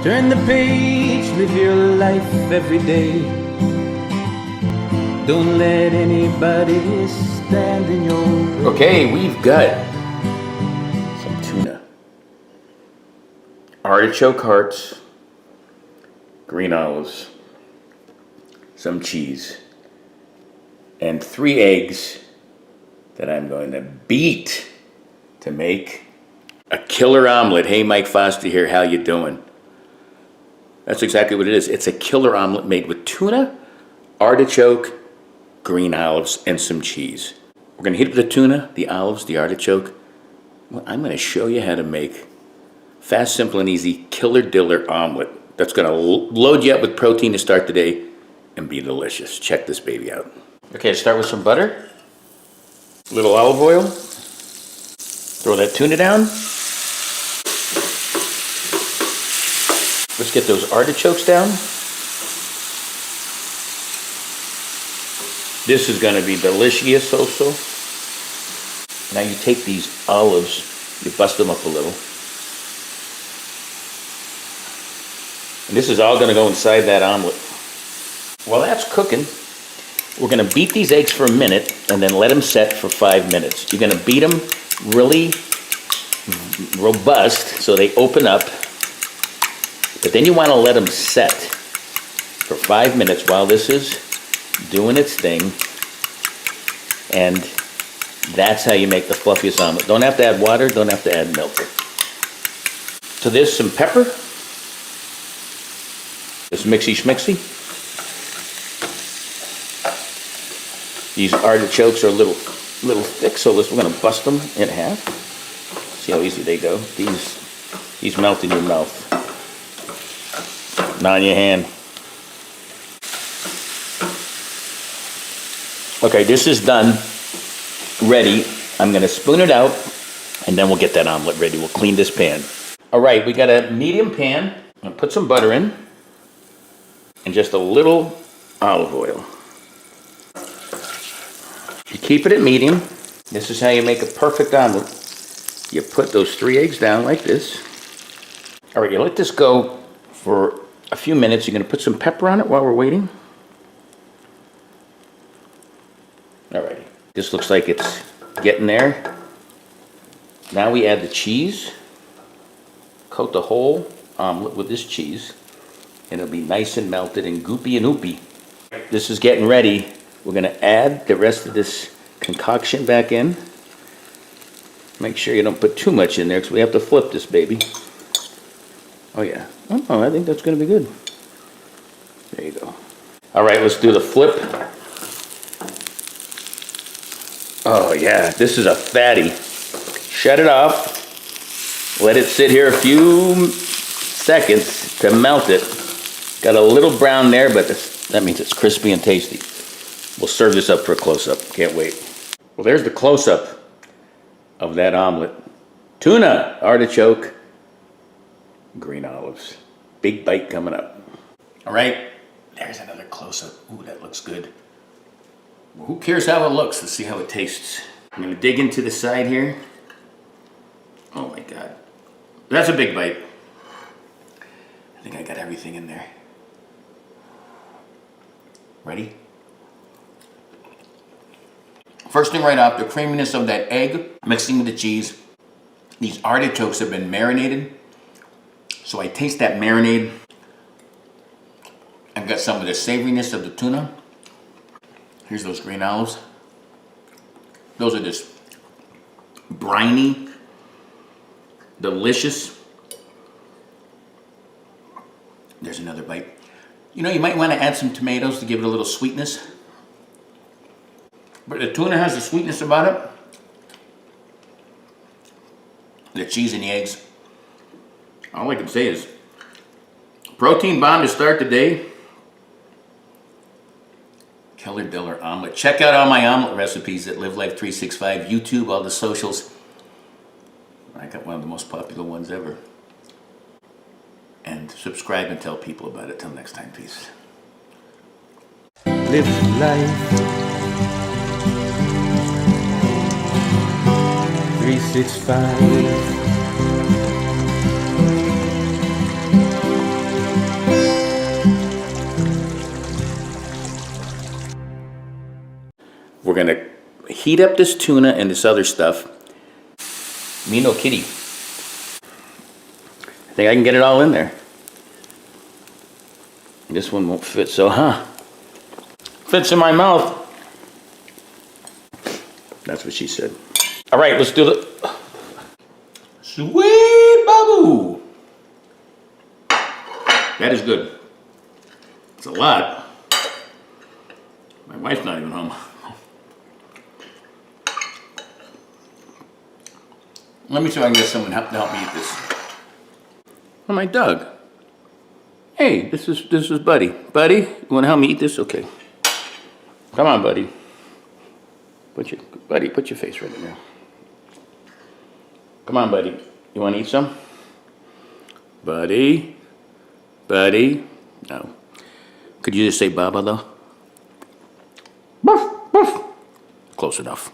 Turn the page, live your life every day. Don't let anybody stand in your way. Okay, we've got some tuna, artichoke hearts, green olives, some cheese, and 3 eggs that I'm going to beat to make a killer omelet. Hey, Mike Foster here, how you doing? That's exactly what it is. It's a killer omelet made with tuna, artichoke, green olives, and some cheese. We're gonna heat up the tuna, the olives, the artichoke. Well, I'm gonna show you how to make fast, simple, and easy killer diller omelet that's gonna load you up with protein to start the day and be delicious. Check this baby out. Okay, start with some butter, a little olive oil, throw that tuna down. Let's get those artichokes down. This is gonna be delicious also. Now you take these olives, you bust them up a little. And this is all gonna go inside that omelet. While that's cooking, we're gonna beat these eggs for a minute and then let them set for 5 minutes. You're gonna beat them really robust so they open up. But then you want to let them set for 5 minutes while this is doing its thing. And that's how you make the fluffiest omelet. Don't have to add water, don't have to add milk. To this, some pepper. Just mixy schmixy. These artichokes are a little thick, so we're going to bust them in half. See how easy they go. These melt in your mouth. Not in your hand. Okay, this is done, ready. I'm gonna spoon it out, and then we'll get that omelet ready. We'll clean this pan. All right, we got a medium pan. I'm gonna put some butter in, and just a little olive oil. You keep it at medium. This is how you make a perfect omelet. You put those 3 eggs down like this. All right, you let this go for a few minutes. You're going to put some pepper on it while we're waiting. Alrighty, this looks like it's getting there. Now we add the cheese. Coat the whole omelet with this cheese. And it'll be nice and melted and goopy and oopy. This is getting ready. We're going to add the rest of this concoction back in. Make sure you don't put too much in there because we have to flip this baby. Oh yeah. Oh, I think that's going to be good. There you go. All right, let's do the flip. Oh yeah, this is a fatty. Shut it off. Let it sit here a few seconds to melt it. Got a little brown there, but that means it's crispy and tasty. We'll serve this up for a close-up. Can't wait. Well, there's the close-up of that omelet. Tuna, artichoke, green olives. Big bite coming up. All right, there's another close-up. Ooh, that looks good. Well, who cares how it looks? Let's see how it tastes. I'm gonna dig into the side here. Oh my God. That's a big bite. I think I got everything in there. Ready? First thing right off, the creaminess of that egg mixing with the cheese. These artichokes have been marinated. So I taste that marinade. I've got some of the savoriness of the tuna. Here's those green olives. Those are just briny, delicious. There's another bite. You know, you might want to add some tomatoes to give it a little sweetness. But the tuna has a sweetness about it. The cheese and the eggs. All I can say is protein bomb to start the day. Killer Diller omelet. Check out all my omelet recipes at Live Life 365, YouTube, all the socials. I got one of the most popular ones ever. And subscribe and tell people about it. Till next time, peace. Live life 365. gonna heat up this tuna and this other stuff. Me no kitty. I think I can get it all in there. This one won't fit, so fits in my mouth. That's what she said. All right, let's do the sweet babu. That is good. It's a lot. My wife's not even home. Let me see if I can get someone to help me eat this. Oh, my dog. Hey, this is Buddy. Buddy, you want to help me eat this? Okay. Come on, Buddy. Put your face right in there. Come on, Buddy. You want to eat some? Buddy. Buddy. No. Could you just say Baba though? Close enough.